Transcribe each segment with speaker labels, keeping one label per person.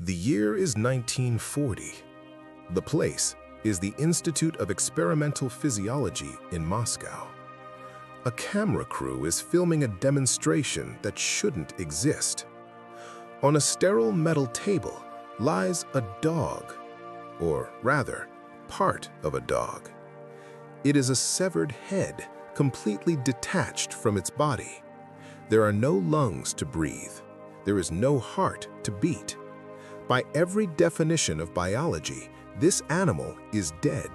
Speaker 1: The year is 1940. The place is the Institute of Experimental Physiology in Moscow. A camera crew is filming a demonstration that shouldn't exist. On a sterile metal table lies a dog, or rather, part of a dog. It is a severed head, completely detached from its body. There are no lungs to breathe. There is no heart to beat. By every definition of biology, this animal is dead.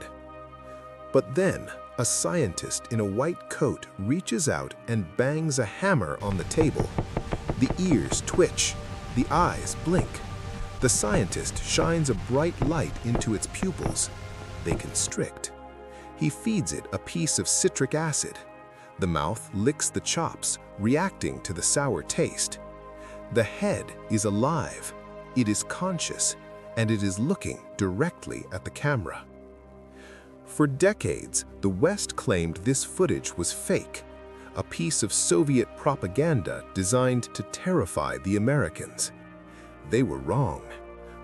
Speaker 1: But then, a scientist in a white coat reaches out and bangs a hammer on the table. The ears twitch, the eyes blink. The scientist shines a bright light into its pupils. They constrict. He feeds it a piece of citric acid. The mouth licks the chops, reacting to the sour taste. The head is alive. It is conscious, and it is looking directly at the camera. For decades, the West claimed this footage was fake, a piece of Soviet propaganda designed to terrify the Americans. They were wrong.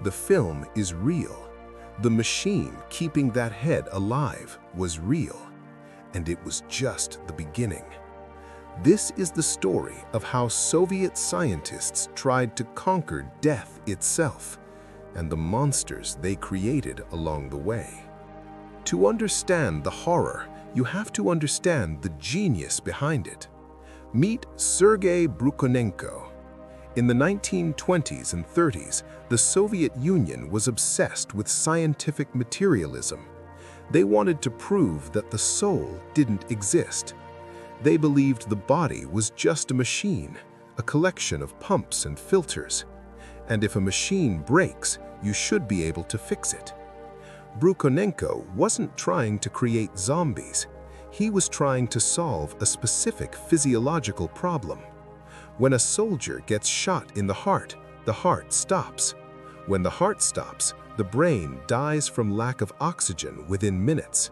Speaker 1: The film is real. The machine keeping that head alive was real, and it was just the beginning. This is the story of how Soviet scientists tried to conquer death itself and the monsters they created along the way. To understand the horror, you have to understand the genius behind it. Meet Sergei Brukhonenko. In the 1920s and 30s, the Soviet Union was obsessed with scientific materialism. They wanted to prove that the soul didn't exist. They believed the body was just a machine, a collection of pumps and filters. And if a machine breaks, you should be able to fix it. Brukhonenko wasn't trying to create zombies. He was trying to solve a specific physiological problem. When a soldier gets shot in the heart stops. When the heart stops, the brain dies from lack of oxygen within minutes.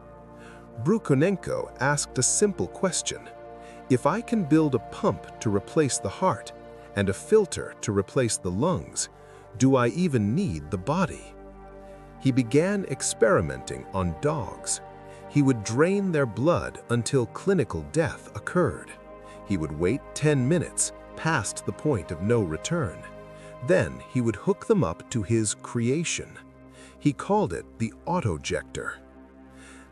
Speaker 1: Brukhonenko asked a simple question. If I can build a pump to replace the heart and a filter to replace the lungs, do I even need the body? He began experimenting on dogs. He would drain their blood until clinical death occurred. He would wait 10 minutes, past the point of no return. Then he would hook them up to his creation. He called it the Autojektor.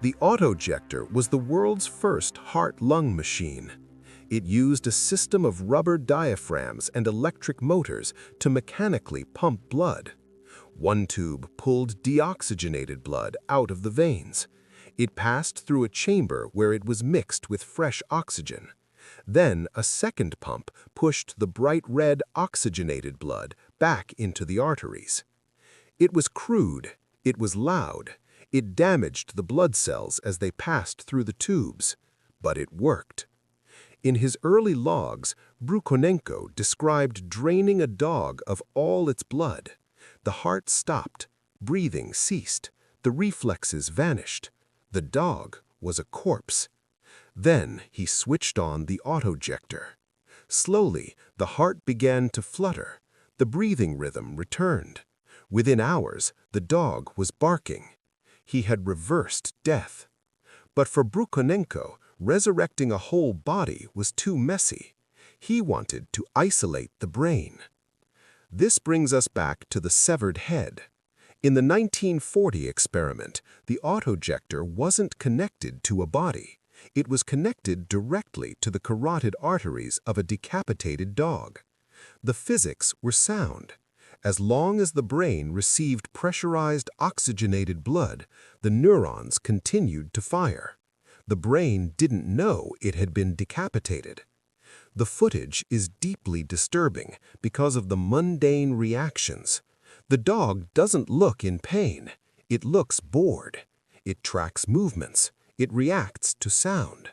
Speaker 1: The Autojektor was the world's first heart-lung machine. It used a system of rubber diaphragms and electric motors to mechanically pump blood. One tube pulled deoxygenated blood out of the veins. It passed through a chamber where it was mixed with fresh oxygen. Then a second pump pushed the bright red oxygenated blood back into the arteries. It was crude. It was loud. It damaged the blood cells as they passed through the tubes, but it worked. In his early logs, Brukhonenko described draining a dog of all its blood. The heart stopped, breathing ceased, the reflexes vanished. The dog was a corpse. Then he switched on the Autojektor. Slowly, the heart began to flutter. The breathing rhythm returned. Within hours, the dog was barking. He had reversed death. But for Brukhonenko, resurrecting a whole body was too messy. He wanted to isolate the brain. This brings us back to the severed head. In the 1940 experiment, the Autojektor wasn't connected to a body. It was connected directly to the carotid arteries of a decapitated dog. The physics were sound. As long as the brain received pressurized oxygenated blood, the neurons continued to fire. The brain didn't know it had been decapitated. The footage is deeply disturbing because of the mundane reactions. The dog doesn't look in pain. It looks bored. It tracks movements. It reacts to sound.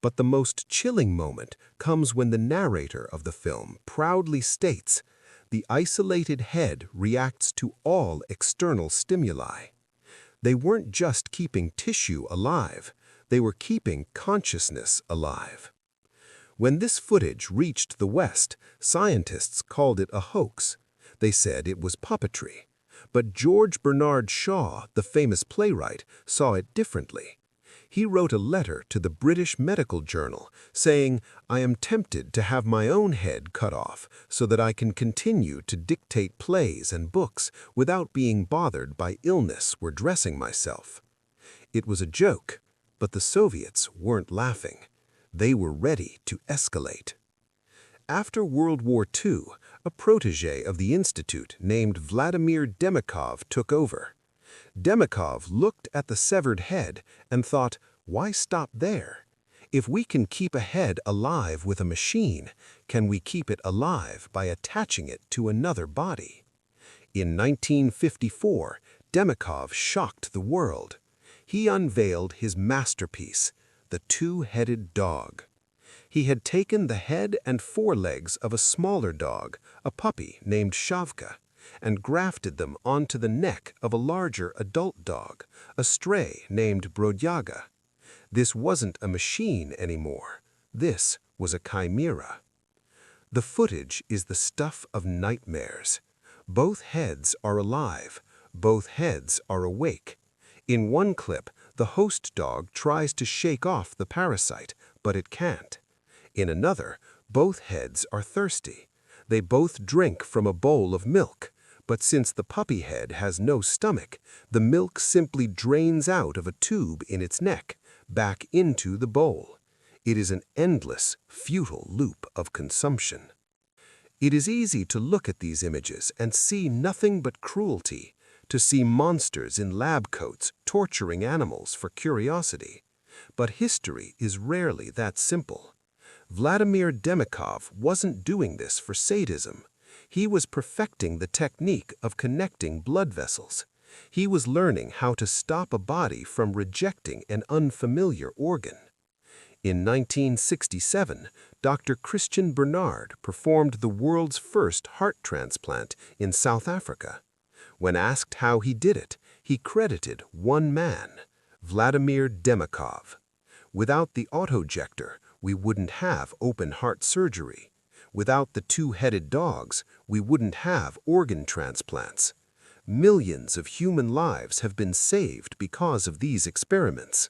Speaker 1: But the most chilling moment comes when the narrator of the film proudly states, "The isolated head reacts to all external stimuli." They weren't just keeping tissue alive. They were keeping consciousness alive. When this footage reached the West, scientists called it a hoax. They said it was puppetry. But George Bernard Shaw, the famous playwright, saw it differently. He wrote a letter to the British Medical Journal saying, "I am tempted to have my own head cut off so that I can continue to dictate plays and books without being bothered by illness or dressing myself." It was a joke, but the Soviets weren't laughing. They were ready to escalate. After World War II, a protege of the Institute named Vladimir Demikhov took over. Demikhov looked at the severed head and thought, why stop there? If we can keep a head alive with a machine, can we keep it alive by attaching it to another body? In 1954, Demikhov shocked the world. He unveiled his masterpiece, the two-headed dog. He had taken the head and forelegs of a smaller dog, a puppy named Shavka, and grafted them onto the neck of a larger adult dog, a stray named Brodyaga. This wasn't a machine anymore. This was a chimera. The footage is the stuff of nightmares. Both heads are alive. Both heads are awake. In one clip, the host dog tries to shake off the parasite, but it can't. In another, both heads are thirsty. They both drink from a bowl of milk, but since the puppy head has no stomach, the milk simply drains out of a tube in its neck, back into the bowl. It is an endless, futile loop of consumption. It is easy to look at these images and see nothing but cruelty, to see monsters in lab coats torturing animals for curiosity. But history is rarely that simple. Vladimir Demikhov wasn't doing this for sadism. He was perfecting the technique of connecting blood vessels. He was learning how to stop a body from rejecting an unfamiliar organ. In 1967, Dr. Christian Bernard performed the world's first heart transplant in South Africa. When asked how he did it, he credited one man, Vladimir Demikhov. Without the autojector, we wouldn't have open heart surgery. Without the two-headed dogs, we wouldn't have organ transplants. Millions of human lives have been saved because of these experiments.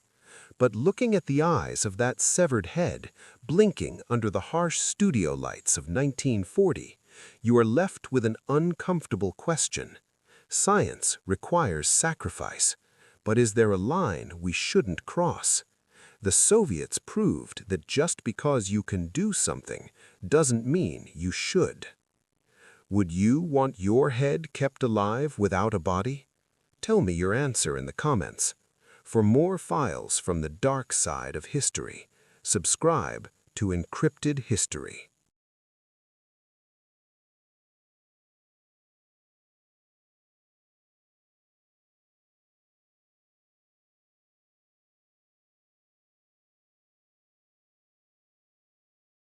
Speaker 1: But looking at the eyes of that severed head, blinking under the harsh studio lights of 1940, you are left with an uncomfortable question. Science requires sacrifice, but is there a line we shouldn't cross? The Soviets proved that just because you can do something doesn't mean you should. Would you want your head kept alive without a body? Tell me your answer in the comments. For more files from the dark side of history, subscribe to Encrypted History.